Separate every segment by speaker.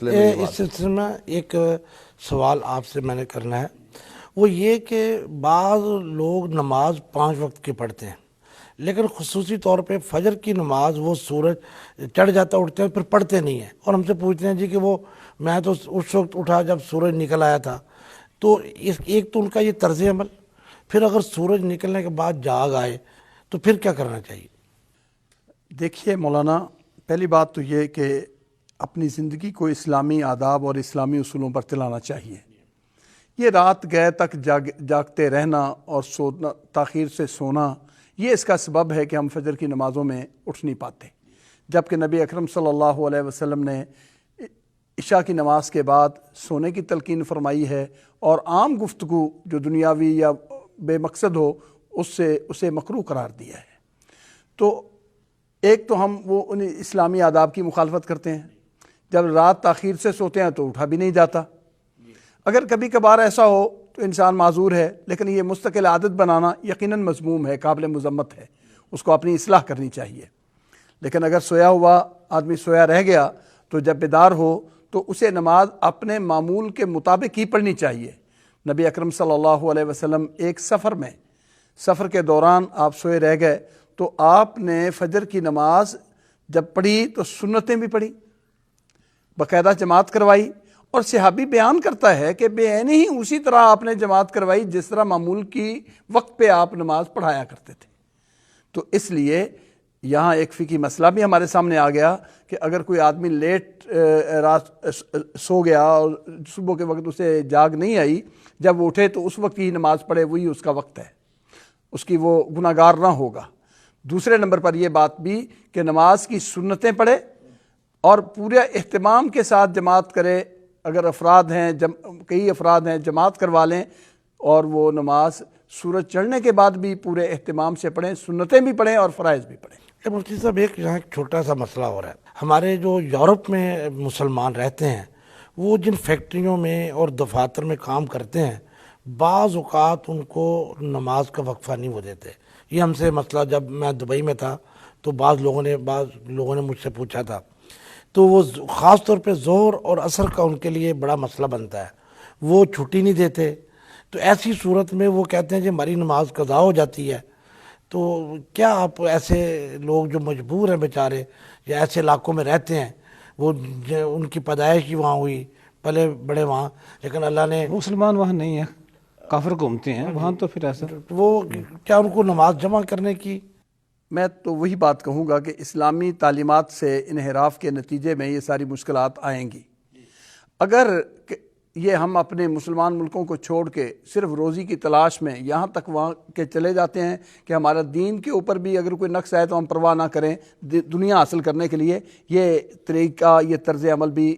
Speaker 1: سلسلے میں
Speaker 2: اس سلسلے میں ایک سوال آپ سے میں نے کرنا ہے، وہ یہ کہ بعض لوگ نماز 5 وقت کی پڑھتے ہیں، لیکن خصوصی طور پہ فجر کی نماز وہ سورج چڑھ جاتا اٹھتے ہیں پھر پڑھتے نہیں ہیں، اور ہم سے پوچھتے ہیں جی کہ وہ میں تو اس وقت اٹھا جب سورج نکل آیا تھا. تو ایک تو ان کا یہ طرز عمل، پھر اگر سورج نکلنے کے بعد جاگ آئے تو پھر کیا کرنا چاہیے؟
Speaker 3: دیکھیے مولانا، پہلی بات تو یہ کہ اپنی زندگی کو اسلامی آداب اور اسلامی اصولوں پر چلانا چاہیے. یہ رات گئے تک جاگتے رہنا اور سونا، تاخیر سے سونا، یہ اس کا سبب ہے کہ ہم فجر کی نمازوں میں اٹھ نہیں پاتے، جبکہ نبی اکرم صلی اللہ علیہ وسلم نے عشاء کی نماز کے بعد سونے کی تلقین فرمائی ہے، اور عام گفتگو جو دنیاوی یا بے مقصد ہو اسے مکروہ قرار دیا ہے. تو ایک تو ہم وہ ان اسلامی آداب کی مخالفت کرتے ہیں، جب رات تاخیر سے سوتے ہیں تو اٹھا بھی نہیں جاتا. اگر کبھی کبھار ایسا ہو تو انسان معذور ہے، لیکن یہ مستقل عادت بنانا یقیناً مذموم ہے، قابل مذمت ہے، اس کو اپنی اصلاح کرنی چاہیے. لیکن اگر سویا ہوا آدمی سویا رہ گیا تو جب بیدار ہو تو اسے نماز اپنے معمول کے مطابق ہی پڑھنی چاہیے. نبی اکرم صلی اللہ علیہ وسلم ایک سفر کے دوران آپ سوئے رہ گئے تو آپ نے فجر کی نماز جب پڑھی تو سنتیں بھی پڑھی، باقاعدہ جماعت کروائی، اور صحابی بیان کرتا ہے کہ بے عینی ہی اسی طرح آپ نے جماعت کروائی جس طرح معمول کی وقت پہ آپ نماز پڑھایا کرتے تھے. تو اس لیے یہاں ایک فقہی مسئلہ بھی ہمارے سامنے آ گیا کہ اگر کوئی آدمی لیٹ رات سو گیا اور صبح کے وقت اسے جاگ نہیں آئی، جب وہ اٹھے تو اس وقت ہی نماز پڑھے، وہی اس کا وقت ہے، اس کی وہ گناہ گار نہ ہوگا. دوسرے نمبر پر یہ بات بھی کہ نماز کی سنتیں پڑھے اور پورے اہتمام کے ساتھ جماعت کرے. اگر افراد ہیں، کئی افراد ہیں، جماعت کروا لیں اور وہ نماز سورج چڑھنے کے بعد بھی پورے اہتمام سے پڑھیں، سنتیں بھی پڑھیں اور فرائض بھی پڑھیں.
Speaker 2: مفتی صاحب، یہاں ایک چھوٹا سا مسئلہ ہو رہا ہے. ہمارے جو یورپ میں مسلمان رہتے ہیں، وہ جن فیکٹریوں میں اور دفاتر میں کام کرتے ہیں، بعض اوقات ان کو نماز کا وقفہ نہیں وہ دیتے. یہ ہم سے مسئلہ جب میں دبئی میں تھا تو بعض لوگوں نے مجھ سے پوچھا تھا، تو وہ خاص طور پہ ظہر اور عصر کا ان کے لیے بڑا مسئلہ بنتا ہے، وہ چھٹی نہیں دیتے. تو ایسی صورت میں وہ کہتے ہیں کہ ہماری نماز قضا ہو جاتی ہے. تو کیا آپ ایسے لوگ جو مجبور ہیں بیچارے یا ایسے علاقوں میں رہتے ہیں، وہ ان کی پیدائش ہی وہاں ہوئی، پلے بڑے وہاں، لیکن اللہ نے
Speaker 4: مسلمان وہاں نہیں ہیں، کافر گھومتے ہیں وہاں، تو پھر ایسا
Speaker 2: وہ کیا ان کو نماز جمع کرنے کی؟
Speaker 3: میں تو وہی بات کہوں گا کہ اسلامی تعلیمات سے انحراف کے نتیجے میں یہ ساری مشکلات آئیں گی. اگر یہ ہم اپنے مسلمان ملکوں کو چھوڑ کے صرف روزی کی تلاش میں یہاں تک وہاں کے چلے جاتے ہیں کہ ہمارا دین کے اوپر بھی اگر کوئی نقص آئے تو ہم پرواہ نہ کریں دنیا حاصل کرنے کے لیے، یہ طریقہ، یہ طرز عمل بھی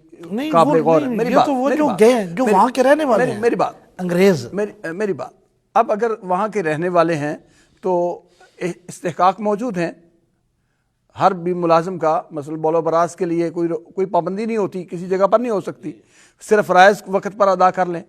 Speaker 3: قابل غور ہے. میری بات،
Speaker 2: جو وہاں کے رہنے والے ہیں،
Speaker 3: میری بات
Speaker 2: انگریز،
Speaker 3: میری بات، اب اگر وہاں کے رہنے والے ہیں تو استحقاق موجود ہیں. ہر بھی ملازم کا مثلا بول و براز کے لیے کوئی پابندی نہیں ہوتی، کسی جگہ پر نہیں ہو سکتی، صرف فرائض وقت پر ادا کر لیں.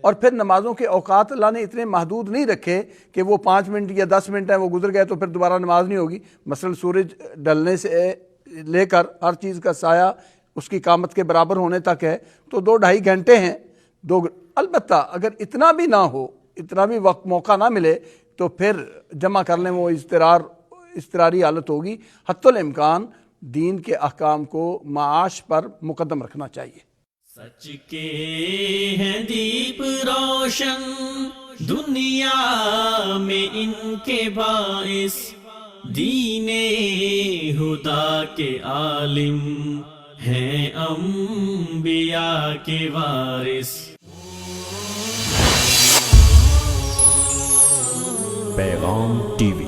Speaker 3: اور پھر نمازوں کے اوقات اللہ نے اتنے محدود نہیں رکھے کہ وہ 5 منٹ یا 10 منٹ ہیں وہ گزر گئے تو پھر دوبارہ نماز نہیں ہوگی. مثلا سورج ڈھلنے سے لے کر ہر چیز کا سایہ اس کی قامت کے برابر ہونے تک ہے، تو 2-2.5 گھنٹے ہیں. البتہ اگر اتنا بھی نہ ہو، اتنا بھی وقت موقع نہ ملے تو پھر جمع کر لیں، وہ اضطراری حالت ہوگی. حتی الامکان دین کے احکام کو معاش پر مقدم رکھنا چاہیے.
Speaker 5: سچ کے ہیں دیپ روشن دنیا میں ان کے باعث، دین خدا کے عالم ہیں انبیاء کے وارث.
Speaker 6: پیغام ٹی وی